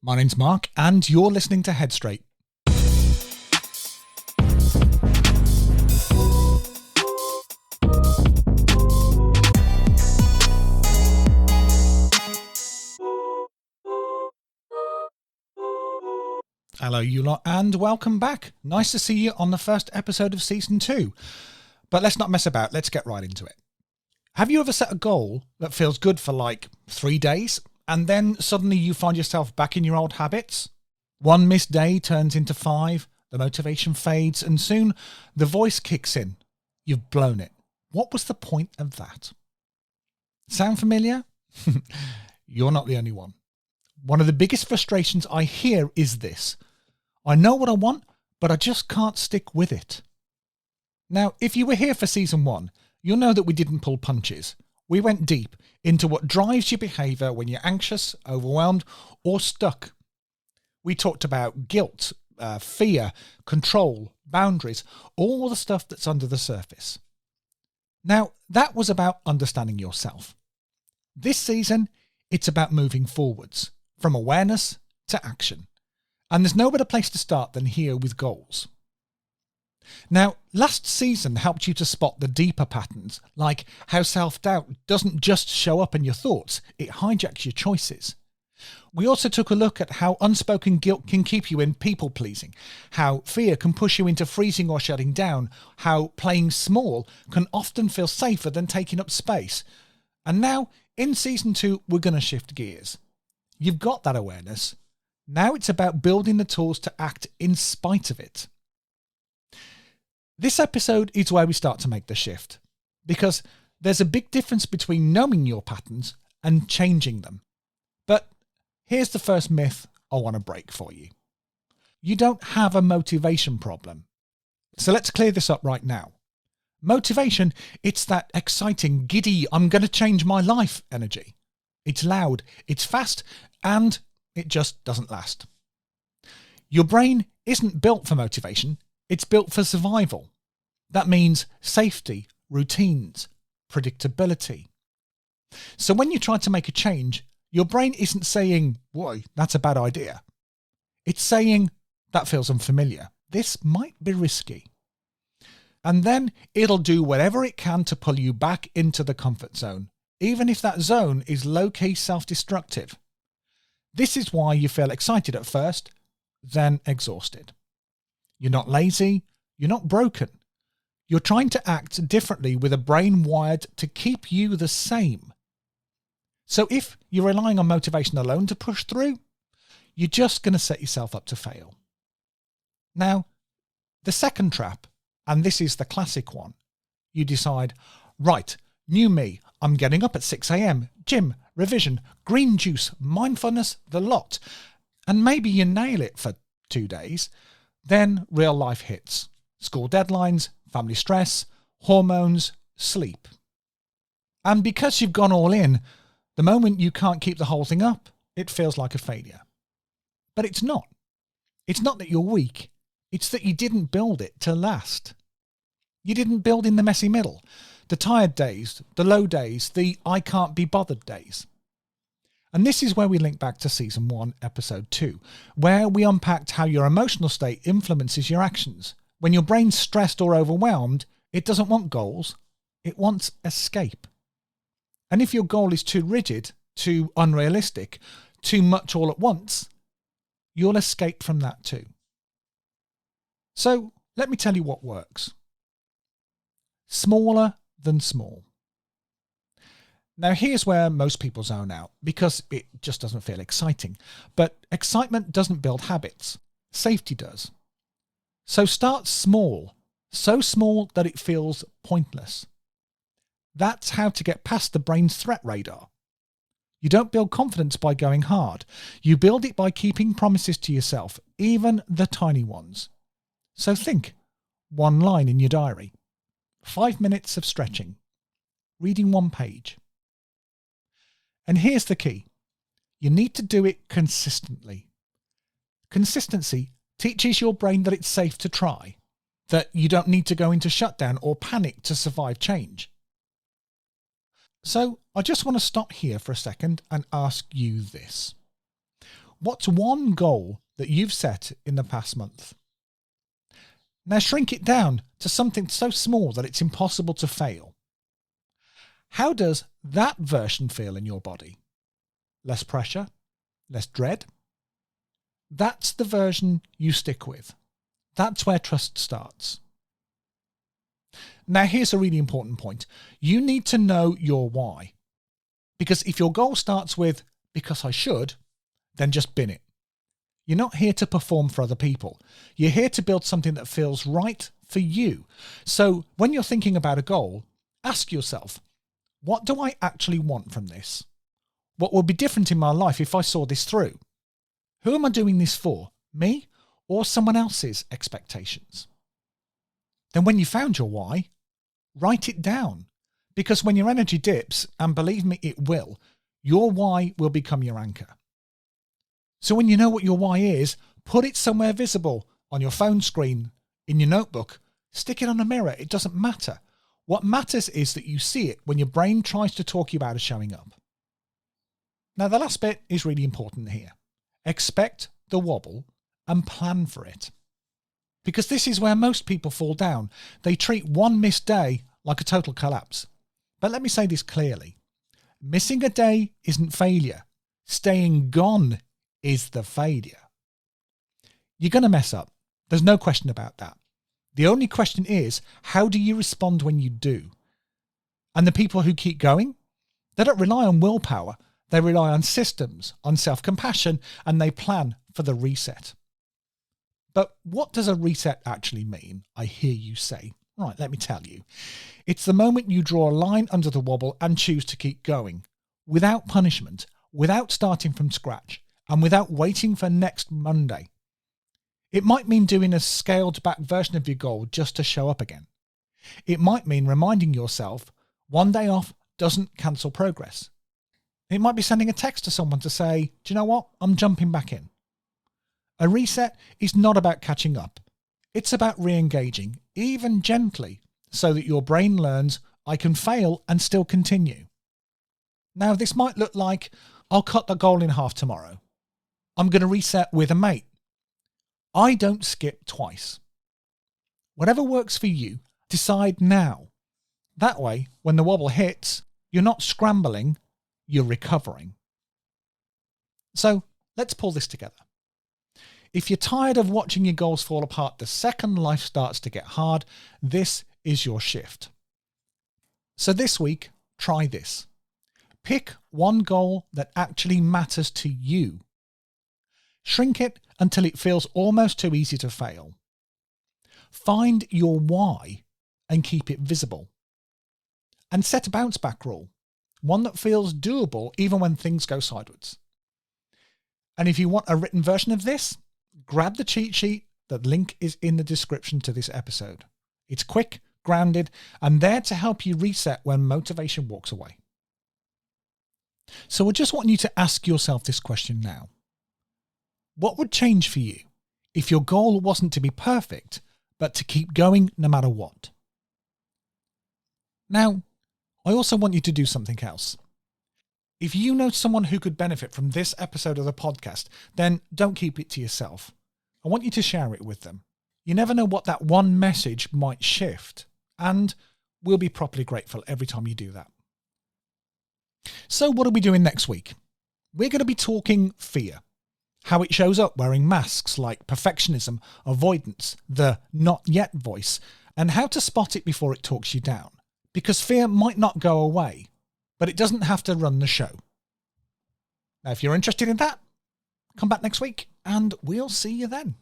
My name's Mark and you're listening to Headstraight. Hello you lot and welcome back. Nice to see you on the first episode of season 2. But let's not mess about, let's get right into it. Have you ever set a goal that feels good for like 3 days and then suddenly you find yourself back in your old habits? One missed day turns into 5, the motivation fades and soon the voice kicks in. You've blown it. What was the point of that? Sound familiar? You're not the only one. One of the biggest frustrations I hear is this. I know what I want, but I just can't stick with it. Now, if you were here for season 1, you'll know that we didn't pull punches. We went deep into what drives your behaviour when you're anxious, overwhelmed, or stuck. We talked about guilt, fear, control, boundaries, all the stuff that's under the surface. Now, that was about understanding yourself. This season, it's about moving forwards, from awareness to action. And there's no better place to start than here with goals. Now, last season helped you to spot the deeper patterns, like how self-doubt doesn't just show up in your thoughts, it hijacks your choices. We also took a look at how unspoken guilt can keep you in people-pleasing, how fear can push you into freezing or shutting down, how playing small can often feel safer than taking up space. And now, in season 2, we're going to shift gears. You've got that awareness. Now it's about building the tools to act in spite of it. This episode is where we start to make the shift, because there's a big difference between knowing your patterns and changing them. But here's the first myth I want to break for you. You don't have a motivation problem. So let's clear this up right now. Motivation, it's that exciting, giddy, I'm going to change my life energy. It's loud, it's fast, and it just doesn't last. Your brain isn't built for motivation, it's built for survival. That means safety, routines, predictability. So when you try to make a change, your brain isn't saying, "Boy, that's a bad idea." It's saying, "That feels unfamiliar. This might be risky." And then it'll do whatever it can to pull you back into the comfort zone, even if that zone is low-key self-destructive. This is why you feel excited at first, then exhausted. You're not lazy, you're not broken. You're trying to act differently with a brain wired to keep you the same. So if you're relying on motivation alone to push through, you're just going to set yourself up to fail. Now, the second trap, and this is the classic one, you decide, right, new me, I'm getting up at 6 a.m, gym, revision, green juice, mindfulness, the lot. And maybe you nail it for 2 days. Then real life hits. School deadlines, family stress, hormones, sleep. And because you've gone all in, the moment you can't keep the whole thing up, it feels like a failure. But it's not. It's not that you're weak. It's that you didn't build it to last. You didn't build in the messy middle. The tired days, the low days, the I can't be bothered days. And this is where we link back to season 1, episode 2, where we unpacked how your emotional state influences your actions. When your brain's stressed or overwhelmed, it doesn't want goals, it wants escape. And if your goal is too rigid, too unrealistic, too much all at once, you'll escape from that too. So let me tell you what works. Smaller than small. Now here's where most people zone out because it just doesn't feel exciting. But excitement doesn't build habits. Safety does. So start small, so small that it feels pointless. That's how to get past the brain's threat radar. You don't build confidence by going hard. You build it by keeping promises to yourself, even the tiny ones. So think, 1 line in your diary, 5 minutes of stretching, reading 1 page. And here's the key. You need to do it consistently. Consistency teaches your brain that it's safe to try, that you don't need to go into shutdown or panic to survive change. So I just want to stop here for a second and ask you this. What's one goal that you've set in the past month? Now shrink it down to something so small that it's impossible to fail. How does that version feel in your body? Less pressure? Less dread? That's the version you stick with. That's where trust starts. Now here's a really important point. You need to know your why. Because if your goal starts with, because I should, then just bin it. You're not here to perform for other people. You're here to build something that feels right for you. So when you're thinking about a goal, ask yourself, what do I actually want from this? What would be different in my life if I saw this through? Who am I doing this for? Me or someone else's expectations? Then when you found your why, write it down. Because when your energy dips, and believe me, it will, your why will become your anchor. So when you know what your why is, put it somewhere visible, on your phone screen, in your notebook, stick it on a mirror, it doesn't matter. What matters is that you see it when your brain tries to talk you out of showing up. Now the last bit is really important here. Expect the wobble and plan for it. Because this is where most people fall down. They treat one missed day like a total collapse. But let me say this clearly. Missing a day isn't failure. Staying gone is the failure. You're going to mess up. There's no question about that. The only question is, how do you respond when you do? And the people who keep going, they don't rely on willpower. They rely on systems, on self-compassion, and they plan for the reset. But what does a reset actually mean? I hear you say. Right, let me tell you. It's the moment you draw a line under the wobble and choose to keep going, without punishment, without starting from scratch, and without waiting for next Monday. It might mean doing a scaled back version of your goal just to show up again. It might mean reminding yourself one day off doesn't cancel progress. It might be sending a text to someone to say, do you know what? I'm jumping back in. A reset is not about catching up. It's about re-engaging, even gently, so that your brain learns I can fail and still continue. Now, this might look like I'll cut the goal in half tomorrow. I'm going to reset with a mate. I don't skip twice. Whatever works for you, decide now. That way, when the wobble hits, you're not scrambling, you're recovering. So let's pull this together. If you're tired of watching your goals fall apart the second life starts to get hard, this is your shift. So this week, try this. Pick one goal that actually matters to you. Shrink it until it feels almost too easy to fail. Find your why and keep it visible. And set a bounce back rule, one that feels doable even when things go sideways. And if you want a written version of this, grab the cheat sheet. The link is in the description to this episode. It's quick, grounded, and there to help you reset when motivation walks away. So I just want you to ask yourself this question now. What would change for you if your goal wasn't to be perfect, but to keep going no matter what? Now, I also want you to do something else. If you know someone who could benefit from this episode of the podcast, then don't keep it to yourself. I want you to share it with them. You never know what that one message might shift, and we'll be properly grateful every time you do that. So what are we doing next week? We're going to be talking fear, how it shows up wearing masks like perfectionism, avoidance, the not yet voice, and how to spot it before it talks you down. Because fear might not go away, but it doesn't have to run the show. Now, if you're interested in that, come back next week and we'll see you then.